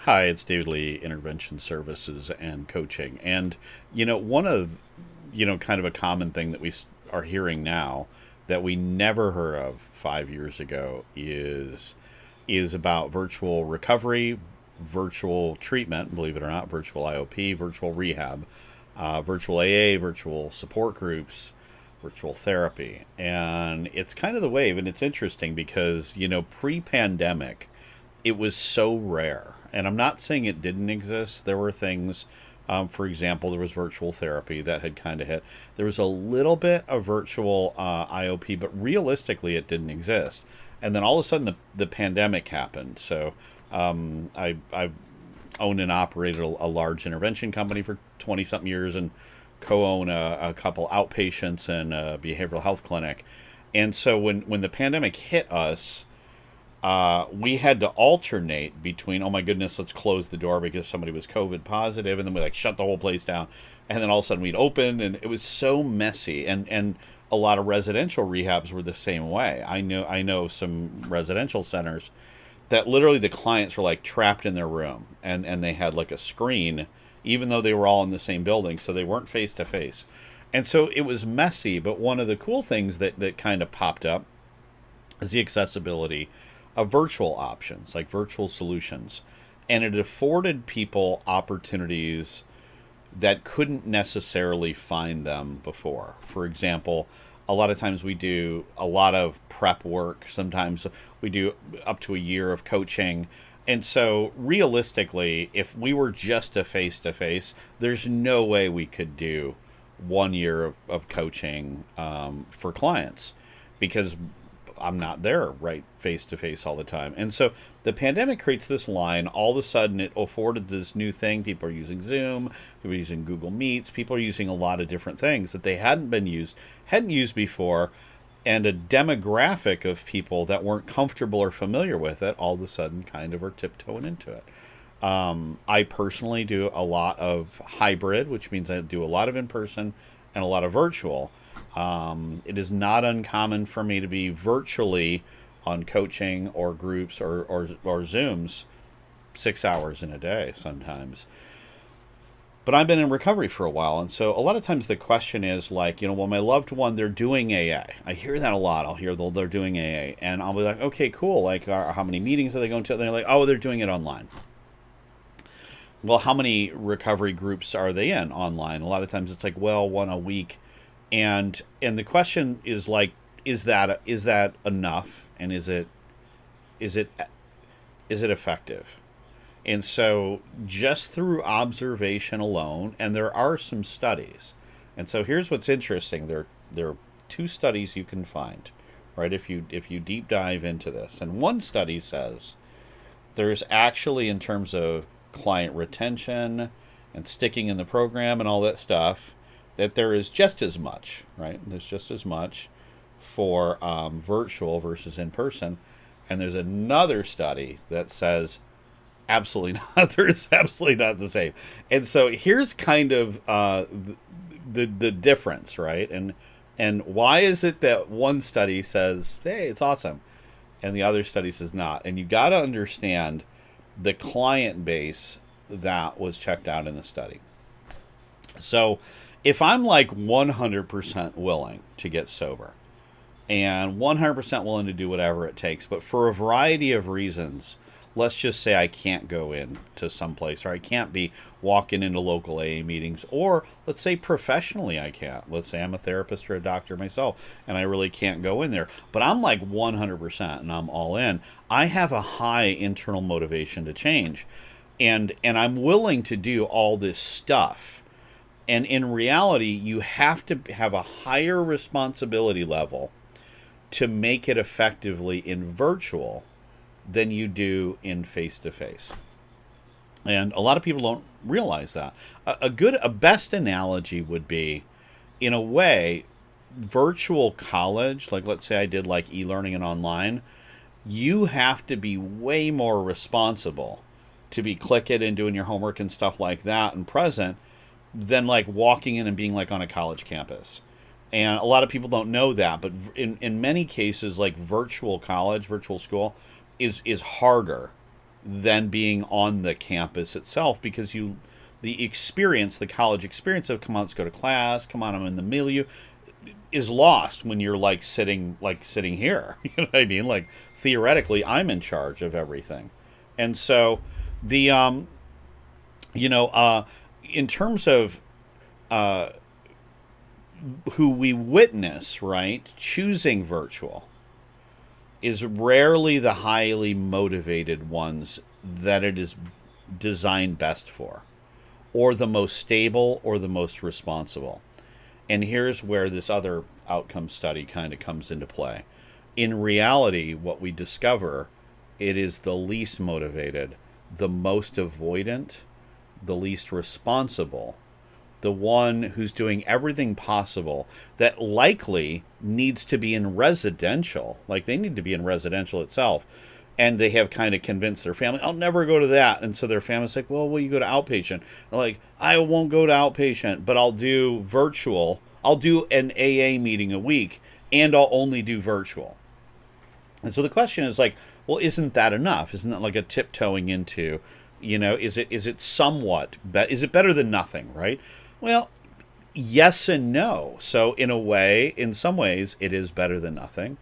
Hi, it's David Lee, Intervention Services and Coaching. And, one of, kind of a common thing that are hearing now that we never heard of 5 years ago is about virtual recovery, virtual treatment, believe it or not, virtual IOP, virtual rehab, virtual AA, virtual support groups, virtual therapy. And it's kind of the wave, and it's interesting because, pre pandemic, it was so rare. And I'm not saying it didn't exist. There were things, for example, there was virtual therapy that had kind of hit. There was a little bit of virtual IOP, but realistically, it didn't exist. And then all of a sudden, the pandemic happened. So I've owned and operated a large intervention company for 20 something years and co own a couple outpatients and a behavioral health clinic. And so when the pandemic hit us, we had to alternate between, oh my goodness, let's close the door because somebody was COVID positive, and then we like shut the whole place down, and then all of a sudden we'd open, and it was so messy. And a lot of residential rehabs were the same way. I know some residential centers that literally the clients were like trapped in their room, and they had like a screen, even though they were all in the same building, so they weren't face to face. And so it was messy, but one of the cool things that kind of popped up is the accessibility of virtual options, like virtual solutions. And it afforded people opportunities that couldn't necessarily find them before. For example, a lot of times we do a lot of prep work. Sometimes we do up to a year of coaching. And so, realistically, if we were just a face to face, there's no way we could do 1 year of coaching for clients because I'm not there right face to face all the time. And so the pandemic creates this line. All of a sudden, it afforded this new thing. People are using Zoom, people are using Google Meets, people are using a lot of different things that they hadn't used before. And a demographic of people that weren't comfortable or familiar with it all of a sudden kind of are tiptoeing into it. I personally do a lot of hybrid, which means I do a lot of in person and a lot of virtual. It is not uncommon for me to be virtually on coaching or groups or Zooms 6 hours in a day sometimes. But I've been in recovery for a while, and so a lot of times the question is like, well, my loved one, they're doing AA. I hear that a lot. I'll hear they're doing AA, and I'll be like, okay, cool. Like, how many meetings are they going to? And they're like, oh, they're doing it online. Well, how many recovery groups are they in online? A lot of times it's like, well, one a week, and the question is like, is that enough, and is it is it effective? And so, just through observation alone, and there are some studies. And so, here's what's interesting: there are two studies you can find, right? If you deep dive into this, and one study says there's actually, in terms of client retention and sticking in the program and all that stuff, that there is just as much, right? There's just as much for virtual versus in person. And there's another study that says absolutely not. There's absolutely not the same. And so here's kind of the difference, right? And why is it that one study says, hey, it's awesome, and the other study says not? And you got to understand the client base that was checked out in the study. So if I'm like 100% willing to get sober and 100% willing to do whatever it takes, but for a variety of reasons, let's just say I can't go in to some place, or I can't be walking into local AA meetings, or let's say professionally I can't. Let's say I'm a therapist or a doctor myself and I really can't go in there, but I'm like 100% and I'm all in. I have a high internal motivation to change, and I'm willing to do all this stuff. And in reality, you have to have a higher responsibility level to make it effectively in virtual than you do in face to face. And a lot of people don't realize that. A best analogy would be, in a way, virtual college, like let's say I did like e-learning and online, you have to be way more responsible to be clicking and doing your homework and stuff like that and present than like walking in and being like on a college campus. And a lot of people don't know that, but in many cases, like virtual college, virtual school is harder than being on the campus itself, because the experience, the college experience of come on, let's go to class, come on, I'm in the milieu, is lost when you're sitting here. You know what I mean? Like, theoretically, I'm in charge of everything. And so the you know in terms of who we witness, right, choosing virtual is rarely the highly motivated ones that it is designed best for, or the most stable, or the most responsible. And here's where this other outcome study kind of comes into play. In reality, what we discover, it is the least motivated, the most avoidant, the least responsible, the one who's doing everything possible, that likely needs to be in residential. Like, they need to be in residential itself. And they have kind of convinced their family, I'll never go to that. And so their family's like, well, will you go to outpatient? They're like, I won't go to outpatient, but I'll do virtual. I'll do an AA meeting a week, and I'll only do virtual. And so the question is like, well, isn't that enough? Isn't that like a tiptoeing into, is it somewhat, is it better than nothing, right? Well, yes and no. So in a way, in some ways, it is better than nothing.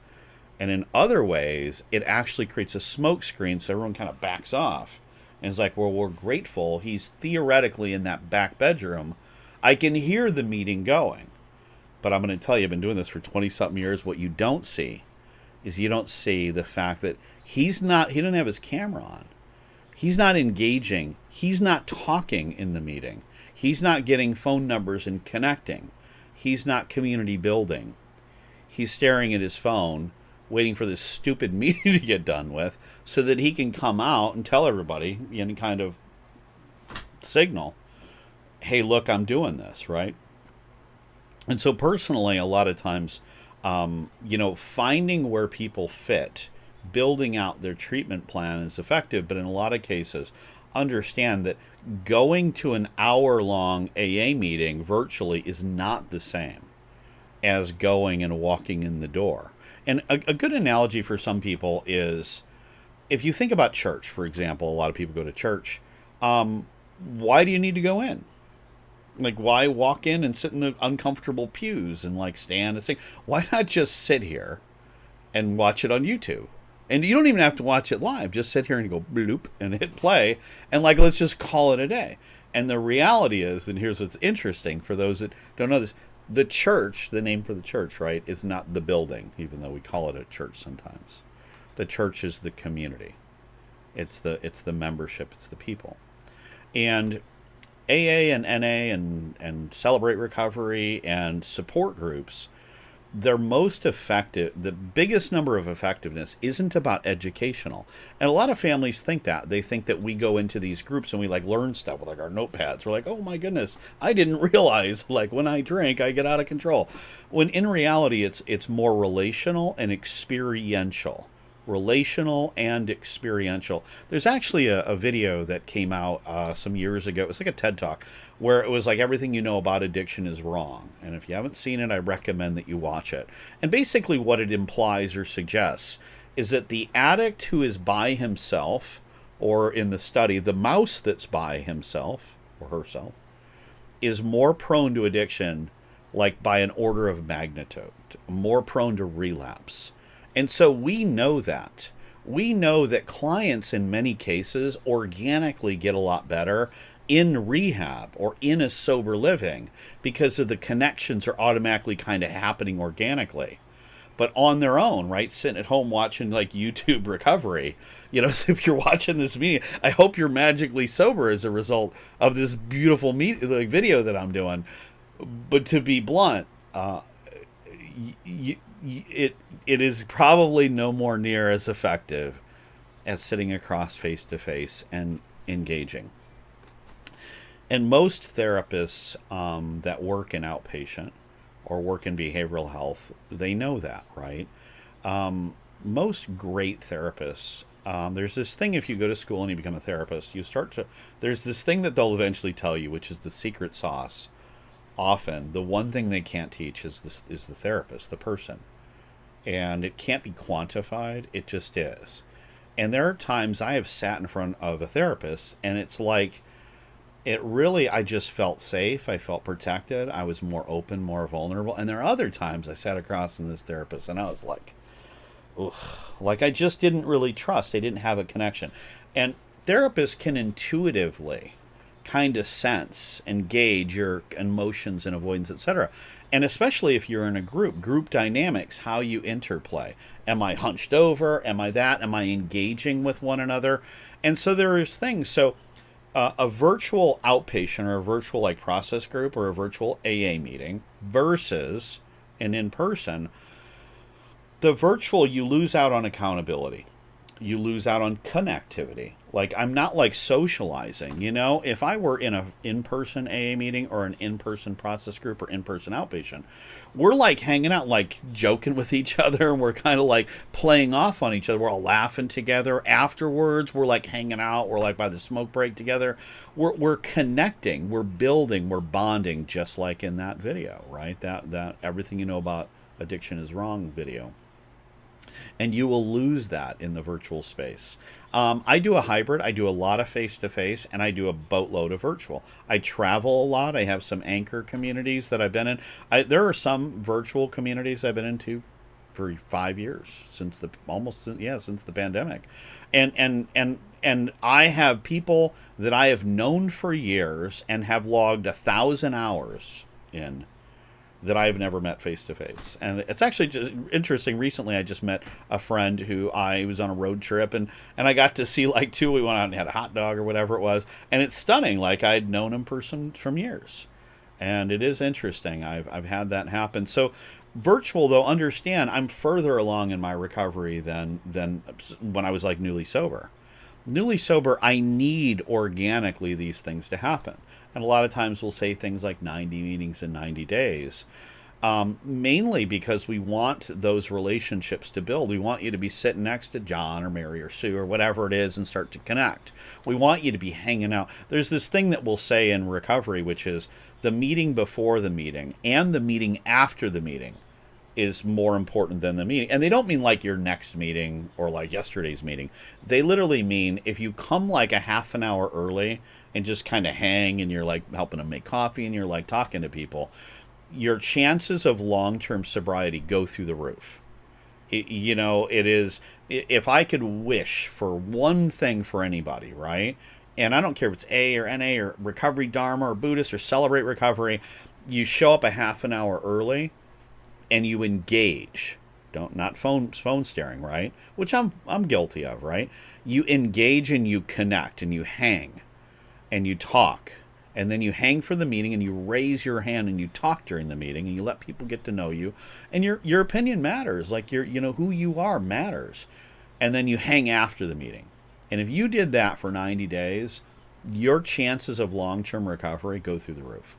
And in other ways, it actually creates a smokescreen, so everyone kind of backs off. And it's like, well, we're grateful he's theoretically in that back bedroom. I can hear the meeting going. But I'm going to tell you, I've been doing this for 20-something years. What you don't see is you don't see the fact that he doesn't have his camera on. He's not engaging. He's not talking in the meeting. He's not getting phone numbers and connecting. He's not community building. He's staring at his phone, waiting for this stupid meeting to get done with so that he can come out and tell everybody, any kind of signal, hey, look, I'm doing this, right? And so personally, a lot of times, finding where people fit, building out their treatment plan is effective, but in a lot of cases, understand that going to an hour-long AA meeting virtually is not the same as going and walking in the door. And a good analogy for some people is, if you think about church, for example, a lot of people go to church. Why do you need to go in? Like, why walk in and sit in the uncomfortable pews and like stand and sing? Why not just sit here and watch it on YouTube? And you don't even have to watch it live. Just sit here and go bloop and hit play and like, let's just call it a day. And the reality is, and here's what's interesting for those that don't know this, the church, the name for the church, right, is not the building, even though we call it a church sometimes. The church is the community. It's the membership. It's the people. And AA and NA and Celebrate Recovery and support groups, they're most effective. The biggest number of effectiveness isn't about educational. And a lot of families think that. They think that we go into these groups and we like learn stuff with like our notepads. We're like, oh my goodness, I didn't realize like when I drink, I get out of control. When in reality, it's more relational and experiential. Relational and experiential. There's actually a video that came out some years ago. It was like a TED Talk where it was like everything you know about addiction is wrong. And if you haven't seen it, I recommend that you watch it. And basically what it implies or suggests is that the addict who is by himself, or in the study, the mouse that's by himself or herself, is more prone to addiction, like by an order of magnitude, more prone to relapse. And so we know that. We know that clients in many cases organically get a lot better in rehab or in a sober living because of the connections are automatically kind of happening organically. But on their own, right, sitting at home watching like YouTube recovery, so if you're watching this meeting, I hope you're magically sober as a result of this beautiful video that I'm doing. But to be blunt, it is probably no more near as effective as sitting across face to face and engaging. And most therapists that work in outpatient or work in behavioral health, they know that, right? Most great therapists, there's this thing, if you go to school and you become a therapist, there's this thing that they'll eventually tell you, which is the secret sauce. Often, the one thing they can't teach is the therapist, the person. And it can't be quantified. It just is. And there are times I have sat in front of a therapist, and it's like, it really, I just felt safe. I felt protected. I was more open, more vulnerable. And there are other times I sat across from this therapist and I was like, oof, like I just didn't really trust. I didn't have a connection. And therapists can intuitively kind of sense and gauge your emotions and avoidance, etc. And especially if you're in a group dynamics, how you interplay. Am I hunched over? Am I that? Am I engaging with one another? And so there is things. So a virtual outpatient or a virtual like process group or a virtual AA meeting versus an in person, the virtual, you lose out on accountability. You lose out on connectivity. Like, I'm not like socializing, you know? If I were in a in-person AA meeting or an in-person process group or in-person outpatient, we're like hanging out, like joking with each other, and we're kind of like playing off on each other. We're all laughing together. Afterwards, we're like hanging out. We're like by the smoke break together. We're connecting. We're building. We're bonding, just like in that video, right? That everything you know about addiction is wrong video. And you will lose that in the virtual space. I do a hybrid. I do a lot of face-to-face, and I do a boatload of virtual. I travel a lot. I have some anchor communities that I've been in. There are some virtual communities I've been into for 5 years, since since the pandemic, and I have people that I have known for years and have logged 1,000 hours in, that I've never met face to face. And it's actually just interesting. Recently, I just met a friend who I was on a road trip, and I got to see like two. We went out and had a hot dog or whatever it was, and it's stunning. Like, I'd known him from years, and it is interesting. I've had that happen. So virtual, though, understand I'm further along in my recovery than when I was like newly sober. Newly sober, I need organically these things to happen. And a lot of times we'll say things like 90 meetings in 90 days, mainly because we want those relationships to build. We want you to be sitting next to John or Mary or Sue or whatever it is and start to connect. We want you to be hanging out. There's this thing that we'll say in recovery, which is the meeting before the meeting and the meeting after the meeting is more important than the meeting. And they don't mean like your next meeting or like yesterday's meeting. They literally mean if you come like a half an hour early and just kind of hang, and you're like helping them make coffee and you're like talking to people, your chances of long-term sobriety go through the roof. It is, if I could wish for one thing for anybody, right? And I don't care if it's A or NA or recovery Dharma or Buddhist or celebrate recovery, you show up a half an hour early and you engage. Not phone staring, right? Which I'm guilty of, right? You engage and you connect and you hang and you talk, and then you hang for the meeting and you raise your hand and you talk during the meeting and you let people get to know you, and your opinion matters, like who you are matters. And then you hang after the meeting. And if you did that for 90 days, your chances of long-term recovery go through the roof.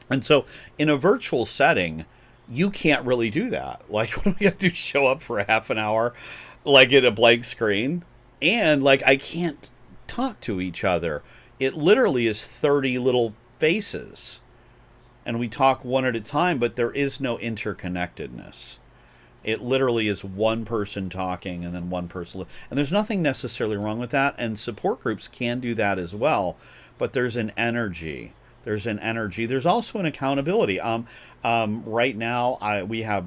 And so in a virtual setting, you can't really do that. Like, what do we have to do? Show up for a half an hour, like at a blank screen? And like, I can't talk to each other. It literally is 30 little faces. And we talk one at a time, but there is no interconnectedness. It literally is one person talking and then one person. And there's nothing necessarily wrong with that. And support groups can do that as well. But there's an energy. There's also an accountability. Right now, we have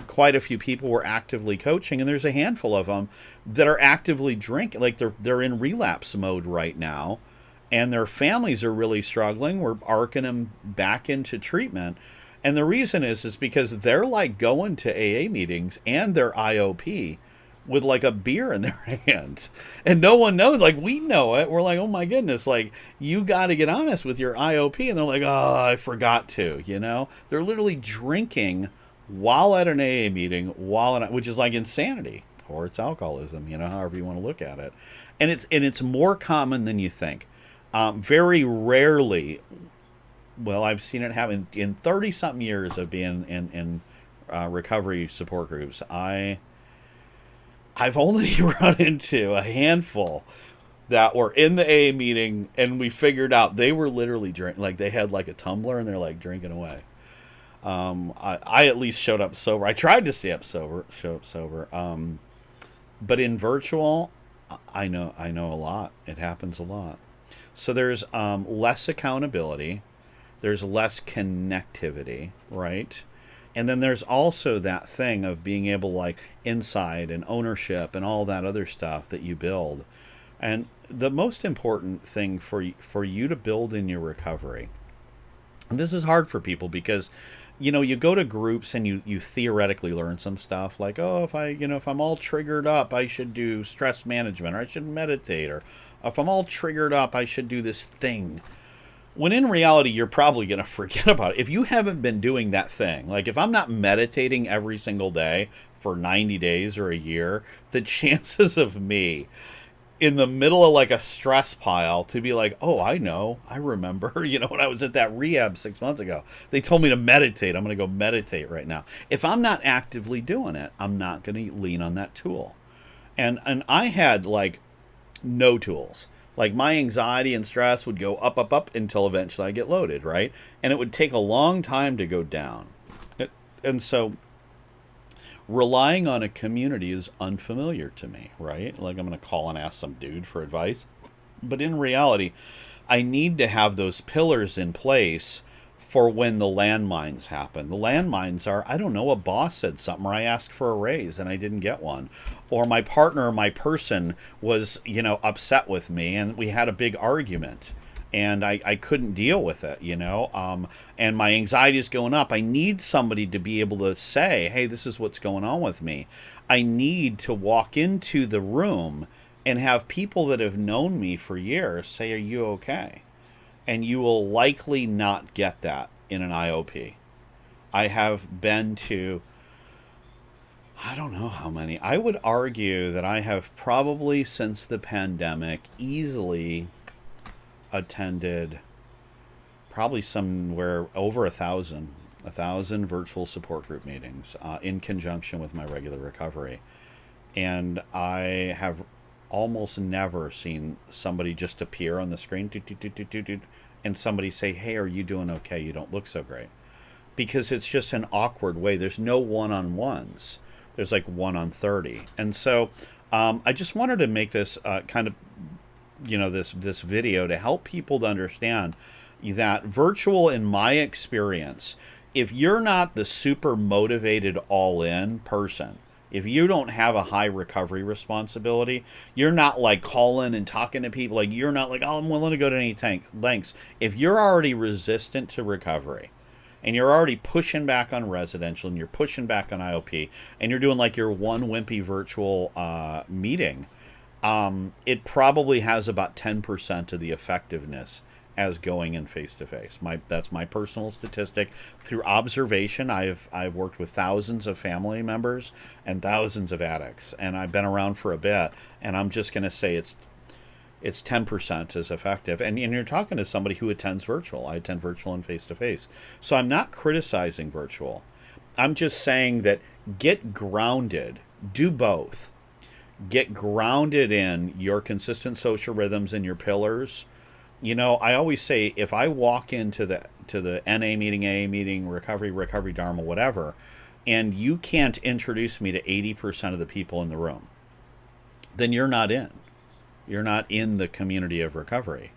quite a few people we're actively coaching, and there's a handful of them that are actively drinking. Like, they're in relapse mode right now, and their families are really struggling. We're arcing them back into treatment. And the reason is because they're like going to AA meetings and their IOP with like a beer in their hands, and no one knows. Like, we know it. We're like, oh my goodness, like, you got to get honest with your IOP. And they're like, oh, I forgot to, they're literally drinking while at an AA meeting, which is like insanity, or it's alcoholism, however you want to look at it. And it's more common than you think. Very rarely, well, I've seen it happen in 30 something years of being in recovery support groups. I've only run into a handful that were in the AA meeting, and we figured out they were literally drinking. Like, they had like a tumbler and they're like drinking away. I at least showed up sober. I tried to show up sober. But in virtual, I know a lot. It happens a lot. So there's less accountability. There's less connectivity, right? And then there's also that thing of being able, like, insight and ownership and all that other stuff that you build. And the most important thing for you to build in your recovery, and this is hard for people because, you go to groups and you theoretically learn some stuff like, oh, if I'm all triggered up, I should do stress management, or I should meditate, or if I'm all triggered up, I should do this thing. When in reality, you're probably going to forget about it. If you haven't been doing that thing, like if I'm not meditating every single day for 90 days or a year, the chances of me in the middle of like a stress pile to be like, oh, I know, I remember, when I was at that rehab 6 months ago, they told me to meditate. I'm going to go meditate right now. If I'm not actively doing it, I'm not going to lean on that tool. And I had like no tools. Like my anxiety and stress would go up, up, up until eventually I get loaded, right? And it would take a long time to go down. And so relying on a community is unfamiliar to me, right? Like I'm going to call and ask some dude for advice. But in reality, I need to have those pillars in place for when the landmines happen. The landmines are, I don't know, a boss said something, or I asked for a raise and I didn't get one. Or my partner, my person was, upset with me and we had a big argument and I couldn't deal with it, and my anxiety is going up. I need somebody to be able to say, hey, this is what's going on with me. I need to walk into the room and have people that have known me for years say, are you okay? And you will likely not get that in an IOP. I have been to, I don't know how many. I would argue that I have probably since the pandemic easily attended probably somewhere over a thousand virtual support group meetings in conjunction with my regular recovery. And I have almost never seen somebody just appear on the screen and somebody say, hey, are you doing okay? You don't look so great. Because it's just an awkward way. There's no one-on-ones. There's like 1 on 30. And so I just wanted to make this kind of, this video to help people to understand that virtual, in my experience, if you're not the super motivated all-in person, if you don't have a high recovery responsibility, you're not like calling and talking to people, like you're not like, oh, I'm willing to go to any lengths. If you're already resistant to recovery and you're already pushing back on residential and you're pushing back on IOP and you're doing like your one wimpy virtual meeting, it probably has about 10% of the effectiveness as going in face to face. That's my personal statistic. Through observation, I've worked with thousands of family members and thousands of addicts, and I've been around for a bit. And I'm just going to say it's 10% as effective. And you're talking to somebody who attends virtual. I attend virtual and face to face, so I'm not criticizing virtual. I'm just saying that get grounded. Do both. Get grounded in your consistent social rhythms and your pillars. I always say if I walk into the NA meeting, AA meeting, recovery Dharma, whatever, and you can't introduce me to 80% of the people in the room, then you're not in. You're not in the community of recovery.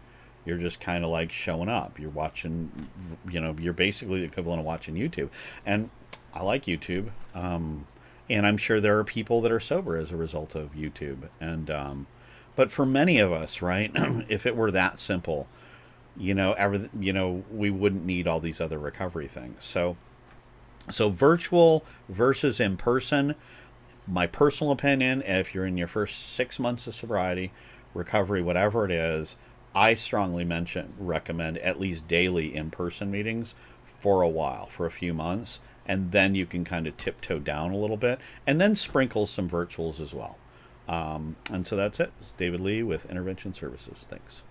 You're just kind of like showing up. You're watching, you're basically the equivalent of watching YouTube. And I like YouTube. And I'm sure there are people that are sober as a result of YouTube. And but for many of us, right, if it were that simple, we wouldn't need all these other recovery things. So virtual versus in person, my personal opinion, if you're in your first 6 months of sobriety, recovery, whatever it is, I strongly recommend at least daily in-person meetings for a while, for a few months, and then you can kind of tiptoe down a little bit, and then sprinkle some virtuals as well. And so that's it. It's David Lee with Intervention Services. Thanks.